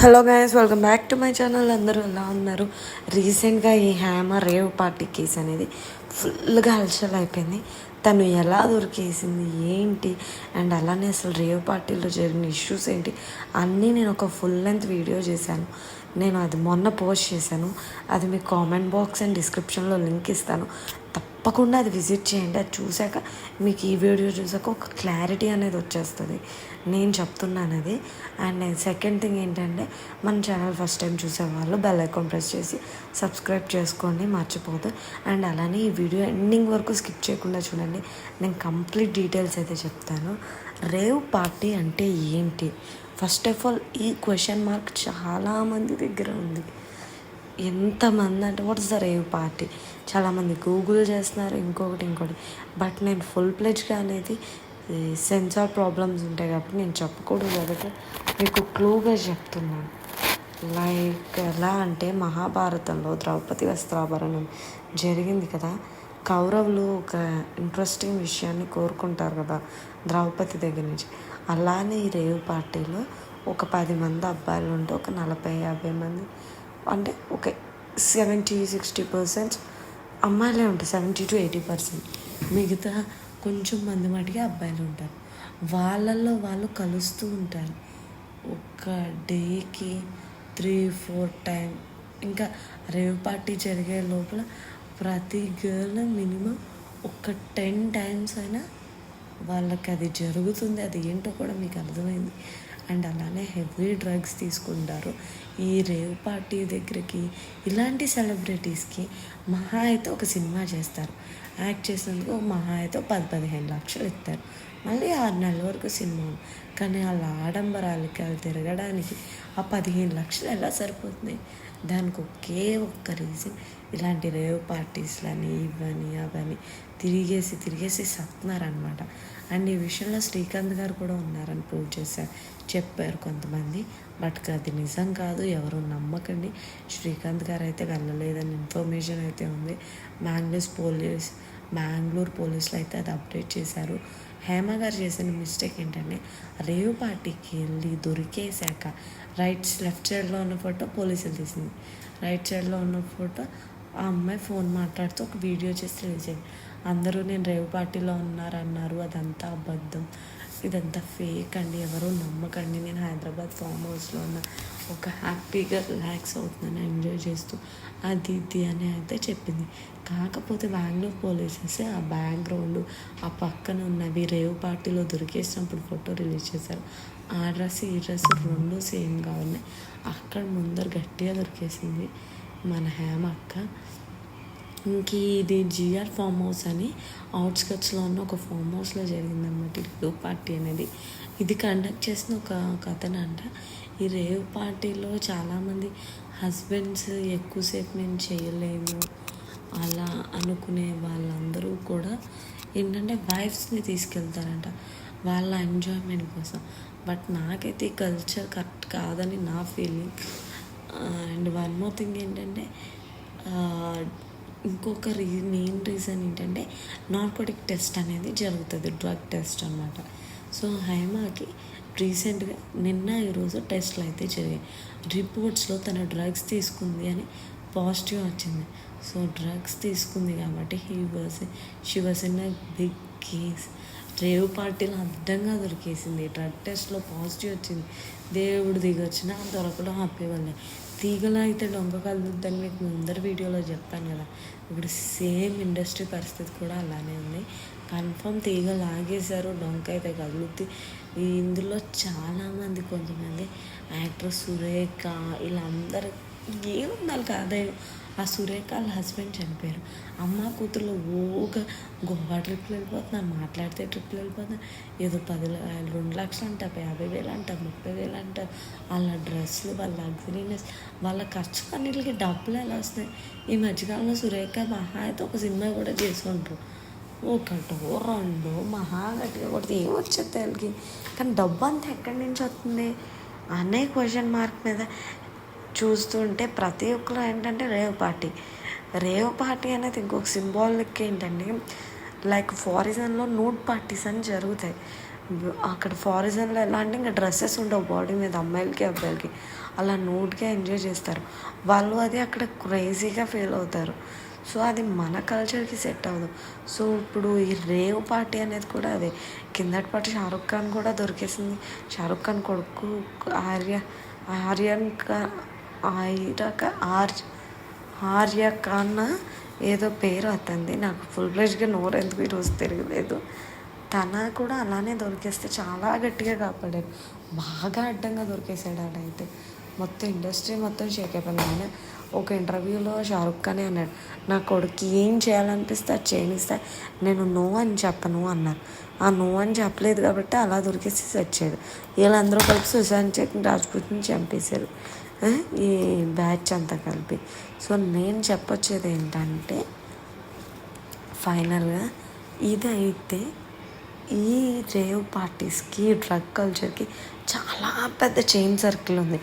Hello guys, welcome back to my channel. అందరూ ఎలా ఉన్నారు? రీసెంట్గా ఈ హ్యామర్ రేవ్ పార్టీ కేసు అనేది ఫుల్గా హల్చల్ అయిపోయింది. తను ఎలా దొరికేసింది ఏంటి, అండ్ అలానే అసలు రేవ్ పార్టీలో జరిగిన ఇష్యూస్ ఏంటి అన్నీ నేను ఒక ఫుల్ లెంత్ వీడియో చేశాను. నేను అది మొన్న పోస్ట్ చేశాను. అది మీకు కామెంట్ బాక్స్ అండ్ డిస్క్రిప్షన్లో లింక్ ఇస్తాను. తప్పకుండా అది విజిట్ చేయండి. అది చూశాక మీకు ఈ వీడియో చూసాక ఒక క్లారిటీ అనేది వచ్చేస్తుంది. నేను చెప్తున్నాను అది. అండ్ సెకండ్ థింగ్ ఏంటంటే, మన ఛానల్ ఫస్ట్ టైం చూసేవాళ్ళు బెల్ ఐకాన్ ప్రెస్ చేసి సబ్స్క్రైబ్ చేసుకోండి, మర్చిపోదు. అండ్ అలానే ఈ వీడియో ఎండింగ్ వరకు స్కిప్ చేయకుండా చూడండి. నేను కంప్లీట్ డీటెయిల్స్ అయితే చెప్తాను. రేవ్ పార్టీ అంటే ఏంటి? ఫస్ట్ ఆఫ్ ఆల్ ఈ క్వశ్చన్ మార్క్ చాలామంది దగ్గర ఉంది. ఎంతమంది అంటే వాట్స్ ద రేవ్ పార్టీ, చాలామంది గూగుల్ చేస్తున్నారు ఇంకొకటి. బట్ నేను ఫుల్ ప్లెజ్గా అనేది సెన్సార్ ప్రాబ్లమ్స్ ఉంటాయి కాబట్టి నేను చెప్పకూడదు కాబట్టి మీకు క్లూగా చెప్తున్నాను. లైక్ ఎలా అంటే, మహాభారతంలో ద్రౌపది వస్త్రాభరణం జరిగింది కదా. కౌరవులు ఒక ఇంట్రెస్టింగ్ విషయాన్ని కోరుకుంటారు కదా ద్రౌపది దగ్గర నుంచి. అలానే ఈ రేవ్ పార్టీలో ఒక 10 మంది అబ్బాయిలు ఉంటే ఒక 40-50 మంది, అంటే ఒక 70-60% అమ్మాయిలే ఉంటాయి. 70-80% మిగతా కొంచెం మంది మటుకే అబ్బాయిలు ఉంటారు. వాళ్ళల్లో వాళ్ళు కలుస్తూ ఉంటారు. ఒక డేకి 3-4 టైం. ఇంకా రేవ్ పార్టీ జరిగే లోపల ప్రతి గర్ల్ మినిమం ఒక 10 టైమ్స్ అయినా వాళ్ళకి అది జరుగుతుంది. అది ఏంటో కూడా మీకు అర్థమైంది. అండ్ అలానే హెవీ డ్రగ్స్ తీసుకుంటారు. ఈ రేవ్ పార్టీ దగ్గరికి ఇలాంటి సెలబ్రిటీస్కి మహా అయితే ఒక సినిమా చేస్తారు. యాక్ట్ చేసినందుకు మహా అయితే 10-15 లక్షలు ఇస్తారు. మళ్ళీ 6 నెలల వరకు సినిమా. కానీ వాళ్ళ ఆడంబరాలకి, వాళ్ళు తిరగడానికి ఆ 15 లక్షలు ఎలా సరిపోతుంది? దానికి ఒక్క రీజన్, ఇలాంటి రేవ్ పార్టీస్లని ఇవని అవని తిరిగేసి సత్తున్నారనమాట. అండ్ ఈ విషయంలో శ్రీకాంత్ గారు కూడా ఉన్నారని ప్రూవ్ చెప్పారు కొంతమంది. బట్ అది నిజం కాదు, ఎవరు నమ్మకండి. శ్రీకాంత్ గారు అయితే వెళ్ళలేదని ఇన్ఫర్మేషన్ అయితే ఉంది. మ్యాంగ్లూర్ పోలీసులు అయితే అది అప్డేట్ చేశారు. హేమ గారు చేసిన మిస్టేక్ ఏంటంటే, రేవ్ పార్టీకి వెళ్ళి దొరికేశాక లెఫ్ట్ సైడ్లో ఉన్న ఫోటో పోలీసులు తీసింది. రైట్ సైడ్లో ఉన్న ఫోటో ఆ అమ్మాయి ఫోన్ మాట్లాడుతూ ఒక వీడియో చేసి తెలిసేది. అందరూ నేను రేవ్ పార్టీలో అన్నారు, అదంతా అబద్ధం, ఇదంతా ఫేక్ అండి, ఎవరూ నమ్మకండి. నేను హైదరాబాద్ ఫామ్ హౌస్లో ఉన్న ఒక హ్యాపీగా రిలాక్స్ అవుతున్నాను, ఎంజాయ్ చేస్తూ అది ఇది అని అయితే చెప్పింది. కాకపోతే బెంగళూరు పోలీసెస్ ఆ బ్యాక్గ్రౌండ్, ఆ పక్కన ఉన్నవి రేవ్ పార్టీలో దొరికేసినప్పుడు ఫోటో రిలీజ్ చేశారు. ఆ డ్రెస్ ఈ డ్రెస్ 2 సేమ్గా ఉన్నాయి. అక్కడ ముందర గట్టిగా దొరికేసింది మన హేమ అక్క. ఇంక ఇది జిఆర్ ఫామ్ హౌస్ అని అవుట్స్కట్స్లో ఉన్న ఒక ఫామ్ హౌస్లో జరిగిందన్నమాట ఈ రేవ్ పార్టీ అనేది. ఇది కండక్ట్ చేసిన ఒక అతనంట. ఈ రేవ్ పార్టీలో చాలామంది హస్బెండ్స్ ఎక్కువసేపు మేము చేయలేము అలా అనుకునే వాళ్ళందరూ కూడా ఏంటంటే వైఫ్స్ని తీసుకెళ్తారంట వాళ్ళ ఎంజాయ్మెంట్ కోసం. బట్ నాకైతే ఈ కల్చర్ కరెక్ట్ కాదని నా feeling. And one more thing ఏంటంటే, ఇంకొక మెయిన్ రీజన్ ఏంటంటే, నార్కోటిక్ టెస్ట్ అనేది జరుగుతుంది, డ్రగ్ టెస్ట్ అనమాట. సో హైమాకి రీసెంట్గా ఈరోజు టెస్ట్లు అయితే జరిగాయి. రిపోర్ట్స్లో తన డ్రగ్స్ తీసుకుంది అని పాజిటివ్ వచ్చింది. సో డ్రగ్స్ తీసుకుంది కాబట్టి she was in a big case. Rave పార్టీలో అడ్డంగా దొరికేసింది. డ్రగ్ టెస్ట్లో పాజిటివ్ వచ్చింది. దేవుడు దిగొచ్చినా దొరకడం హ్యాపీ వాళ్ళే. తీగలా అయితే డొంక కలుద్దని మీకు ముందర వీడియోలో చెప్పాను కదా. ఇప్పుడు సేమ్ ఇండస్ట్రీ పరిస్థితి కూడా అలానే ఉంది. కన్ఫర్మ్ తీగ లాగేశారు, డొంక అయితే కదులుద్ది. ఇందులో చాలామంది, కొంతమంది యాక్టర్ సురేఖ, వీళ్ళందరూ ఏముండాలి కాదే. ఆ సురేఖ వాళ్ళ హస్బెండ్ చనిపోయారు. అమ్మ కూతుర్లు ఓగా గోవా ట్రిప్లు వెళ్ళిపోతున్నారు, మాట్లాడితే ట్రిప్లు వెళ్ళిపోతున్నారు. ఏదో 2 లక్షలు అంట, 50,000 అంట, 30,000 అంట. వాళ్ళ డ్రెస్సులు, వాళ్ళ లగ్జరీనెస్, వాళ్ళ ఖర్చు అన్నిటికి డబ్బులు ఎలా వస్తాయి? ఈ మధ్యకాలంలో సురేఖ మహా అయితే ఒక సినిమా కూడా చేసి ఉంటారు. 1-2 మహా గట్టిగా కొడితే ఏమొచ్చేది వాళ్ళకి. కానీ డబ్బు అంతా ఎక్కడి నుంచి వస్తుంది అనే క్వశ్చన్ మార్క్ మీద చూస్తుంటే ప్రతి ఒక్కరు ఏంటంటే రేవ్ పార్టీ అనేది ఇంకొక సింబాలిక్ ఏంటంటే, లైక్ ఫారిజన్లో నూడ్ పార్టీస్ అని జరుగుతాయి. అక్కడ ఫారిజన్లో ఎలా అంటే ఇంకా డ్రెస్సెస్ ఉండవు బాడీ మీద, అమ్మాయిలకి అబ్బాయిలకి. అలా నోట్గా ఎంజాయ్ చేస్తారు. వాళ్ళు అది అక్కడ క్రేజీగా ఫీల్ అవుతారు. సో అది మన కల్చర్కి సెట్ అవ్వదు. సో ఇప్పుడు ఈ రేవ్ పార్టీ అనేది కూడా అదే. కిందటి పాటు షారుఖ్ ఖాన్ కూడా దొరికేసింది. షారుఖ్ ఖాన్ కొడుకు ఆర్యన్ ఆర్య ఖాన్ ఏదో పేరు అతంది. నాకు ఫుల్ ఫ్లెడ్జ్గా నోరు ఎందుకు ఈరోజు తిరగలేదు. తన కూడా అలానే దొరికేస్తే చాలా గట్టిగా కాపాడారు. బాగా అడ్డంగా దొరికేసాడు ఆడైతే. మొత్తం ఇండస్ట్రీ మొత్తం షేక్ అయిపోయింది. ఆయన ఒక ఇంటర్వ్యూలో షారుఖ్ ఖానే అన్నాడు, నా కొడుకు ఏం చేయాలనిపిస్తే అది చేయనిస్తా, నేను నో అని చెప్పను అన్నారు. ఆ నో అని చెప్పలేదు కాబట్టి అలా దొరికేసి వచ్చాడు. వీళ్ళందరూ కలిపి సుశాంత్ సింగ్ రాజ్పూత్ని చంపేశారు, ఈ బ్యాచ్ అంతా కలిపి. సో నేను చెప్పొచ్చేది ఏంటంటే ఫైనల్గా ఇది అయితే ఈ రేవ్ పార్టీస్కి డ్రగ్ కల్చర్కి చాలా పెద్ద చైన్ సర్కిల్ ఉంది.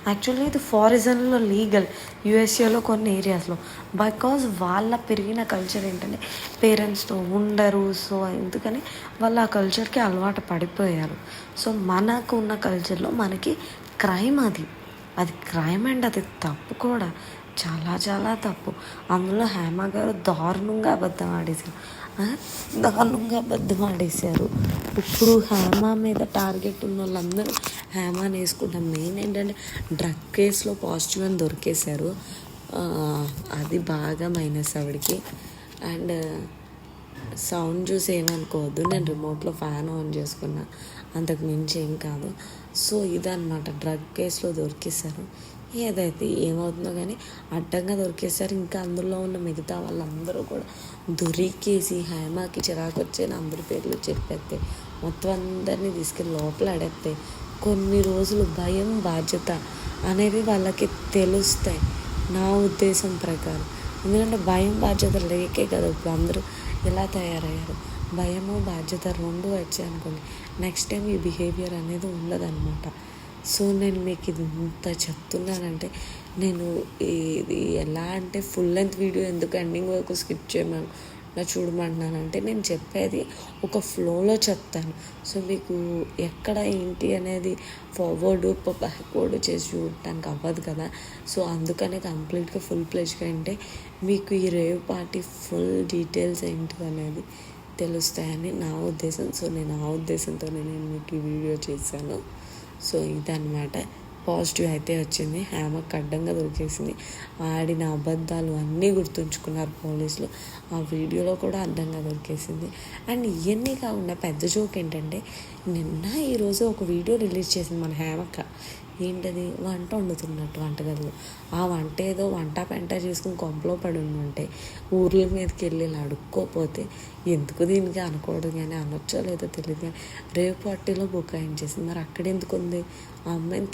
యాక్చువల్లీ ఇది ఫారిజన్లో లీగల్, యూఎస్ఏలో కొన్ని ఏరియాస్లో. బికాజ్ వాళ్ళ పెరిగిన కల్చర్ ఏంటంటే పేరెంట్స్తో ఉండరు. సో ఎందుకని వాళ్ళు ఆ కల్చర్కి అలవాటు పడిపోయారు. సో మనకు ఉన్న కల్చర్లో మనకి క్రైమ్ అది క్రైమ్ అండ్ అది తప్పు కూడా, చాలా చాలా తప్పు. అందులో హేమ గారు దారుణంగా అబద్ధం ఆడేశారు. ఇప్పుడు హేమ మీద టార్గెట్ ఉన్న వాళ్ళందరూ హేమని వేసుకుంటాం. మెయిన్ ఏంటంటే డ్రగ్ కేసులో పాజిటివ్ అని దొరికేశారు. అది బాగా మైనస్ ఆవిడికి. అండ్ సౌండ్ చూసి ఏమనుకోవద్దు, నేను రిమోట్లో ఫ్యాన్ ఆన్ చేసుకున్నా, అంతకు మించి ఏం కాదు. సో ఇదన్నమాట, డ్రగ్ కేసులో దొరికేశారు. ఏదైతే ఏమవుతుందో కానీ అడ్డంగా దొరికేశారు. ఇంకా అందులో ఉన్న మిగతా వాళ్ళందరూ కూడా దొరికేసి హేమకి చిరాకు వచ్చేది అందరి పేర్లు చెప్పేస్తే మొత్తం అందరినీ తీసుకెళ్ళి లోపల ఆడేస్తే కొన్ని రోజులు భయం బాధ్యత అనేవి వాళ్ళకి తెలుస్తాయి నా ఉద్దేశం ప్రకారం. ఎందుకంటే భయం బాధ్యత లేకే కదా ఇప్పుడు అందరూ ఎలా తయారయ్యారు. భయము బాధ్యత రెండు వచ్చాయి అనుకోండి, నెక్స్ట్ టైం ఈ బిహేవియర్ అనేది ఉండదన్నమాట. సో నేను మీకు ఇది ఇంత చెప్తున్నానంటే, నేను ఇది ఎలా అంటే ఫుల్ లెంత్ వీడియో ఎందుకు ఎండింగ్ వరకు స్కిప్ చేయమన్నా చూడమంటున్నానంటే, నేను చెప్పేది ఒక ఫ్లోలో చెప్తాను. సో మీకు ఎక్కడ ఏంటి అనేది ఫార్వర్డ్ బ్యాక్వర్డ్ చేసి చూడటానికి అవ్వదు కదా. సో అందుకనే కంప్లీట్గా ఫుల్ ప్లేజ్గా అంటే మీకు ఈ రేవ్ పార్టీ ఫుల్ డీటెయిల్స్ ఏంటి అనేది తెలుస్తాయని నా ఉద్దేశం. సో నేను ఆ ఉద్దేశంతోనే నేను మీకు ఈ వీడియో చేశాను. సో ఇదన్నమాట, పాజిటివ్ అయితే వచ్చింది. హేమకు అడ్డంగా దొరికేసింది. ఆడిన అబద్ధాలు అన్నీ గుర్తుంచుకున్నారు పోలీసులు. ఆ వీడియోలో కూడా అడ్డంగా దొరికేసింది. అండ్ ఇవన్నీ కాకుండా పెద్ద జోక్ ఏంటంటే, నిన్న ఈరోజు ఒక వీడియో రిలీజ్ చేసింది మన హేమక్క. ఏంటది, వంట వండుతున్నట్టు వంటగదిలో. ఆ వంట ఏదో వంట పెంట చేసుకుని కొంపలో పడి ఉంటే ఊర్ల మీదకి వెళ్ళి అడుక్కోపోతే ఎందుకు దీనికి అనకూడదు, కానీ అనొచ్చో లేదో తెలియదు. కానీ రేవ్ పార్టీలో బుకాయించేసింది. మరి అక్కడ ఎందుకు ఉంది? ఆ అమ్మాయిని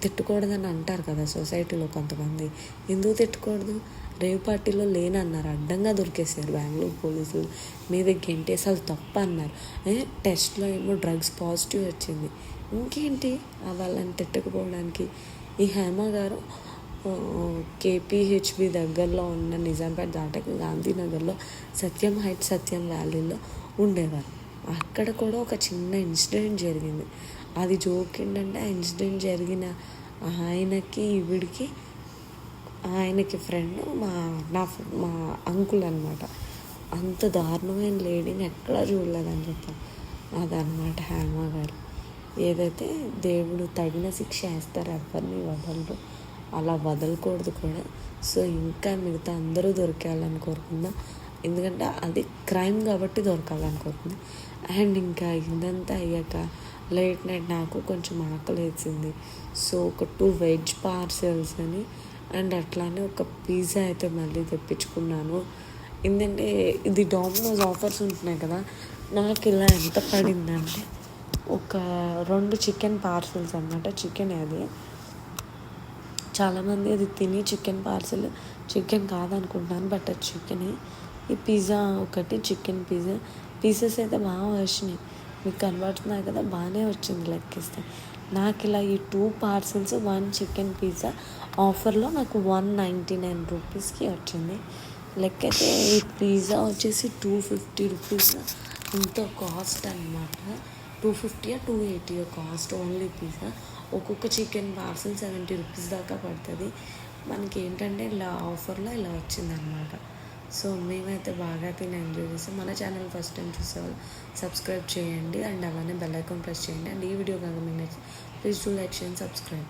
తిట్టకూడదని అంటారు కదా సొసైటీలో కొంతమంది. ఎందుకు తిట్టకూడదు? రేవ్ పార్టీలో లేనన్నారు, అడ్డంగా దొరికేసారు బెంగళూరు పోలీసులు మీద గెంటేసి అది తప్ప అన్నారు. టెస్ట్లో ఏమో డ్రగ్స్ పాజిటివ్ వచ్చింది. ఇంకేంటి వాళ్ళని తిట్టకపోవడానికి? ఈ హేమ గారు కేపీహెచ్బి దగ్గరలో ఉన్న నిజాంపేట దాటక గాంధీనగర్లో సత్యం హైట్ సత్యం వ్యాలీలో ఉండేవారు. అక్కడ కూడా ఒక చిన్న ఇన్సిడెంట్ జరిగింది. అది జోక్ ఏంటంటే, ఆ ఇన్సిడెంట్ జరిగిన ఆయనకి ఫ్రెండ్ మా అంకుల్ అనమాట. అంత దారుణమైన లేడీని ఎక్కడా చూడలేదని చెప్పాను. అదనమాట హేమ గారు. ఏదైతే దేవుడు తగిన శిక్ష వేస్తారు, ఎవరిని వదలరు, అలా వదలకూడదు కూడా. సో ఇంకా మిగతా అందరూ దొరికేయాలని కోరుకుందాం. ఎందుకంటే అది క్రైమ్ కాబట్టి దొరకాలని కోరుకుందాం. అండ్ ఇంకా ఇదంతా అయ్యాక లేట్ నైట్ నాకు కొంచెం ఆకలి వేసింది. సో ఒక 2 వెజ్ పార్సెల్స్ అని అండ్ అట్లానే ఒక పిజ్జా అయితే మళ్ళీ తెప్పించుకున్నాను. ఎందుకంటే ఇది డామినోస్ ఆఫర్స్ ఉంటున్నాయి కదా. నాకు ఇలా ఎంత పడిందంటే ఒక 2 చికెన్ పార్సెల్స్ అన్నమాట. చికెన్ అది చాలామంది అది తిని చికెన్ పార్సెల్ చికెన్ కాదనుకుంటున్నాను, బట్ అది చికెనే. ఈ పిజ్జా ఒకటి చికెన్ పిజ్జా పీసెస్ అయితే బాగా వచ్చినాయి, మీకు కనబడుతున్నాయి కదా, బాగానే వచ్చింది లెక్కిస్తే. నాకు ఇలా ఈ 2 పార్సెల్స్ 1 చికెన్ పిజ్జా ఆఫర్లో నాకు 199 రూపీస్కి వచ్చింది. లెక్కైతే ఈ పిజ్జా వచ్చేసి 250 రూపీస్ ఇంత కాస్ట్ అనమాట. 250 280 కాస్ట్ ఓన్లీ పిజ్జా. ఒక్కొక్క చికెన్ పార్సల్ 70 రూపీస్ దాకా పడుతుంది. మనకి ఏంటంటే ఇలా ఆఫర్లో ఇలా వచ్చిందనమాట. సో మేమైతే బాగా తిని ఎంజాయ్ చేస్తాం. మన ఛానల్ ఫస్ట్ టైం చూసేవాళ్ళు సబ్స్క్రైబ్ చేయండి అండ్ అలానే బెల్ ఐకాన్ ప్రెస్ చేయండి. అండ్ ఈ వీడియో కనుక మీకు నచ్చి please do like, share, subscribe.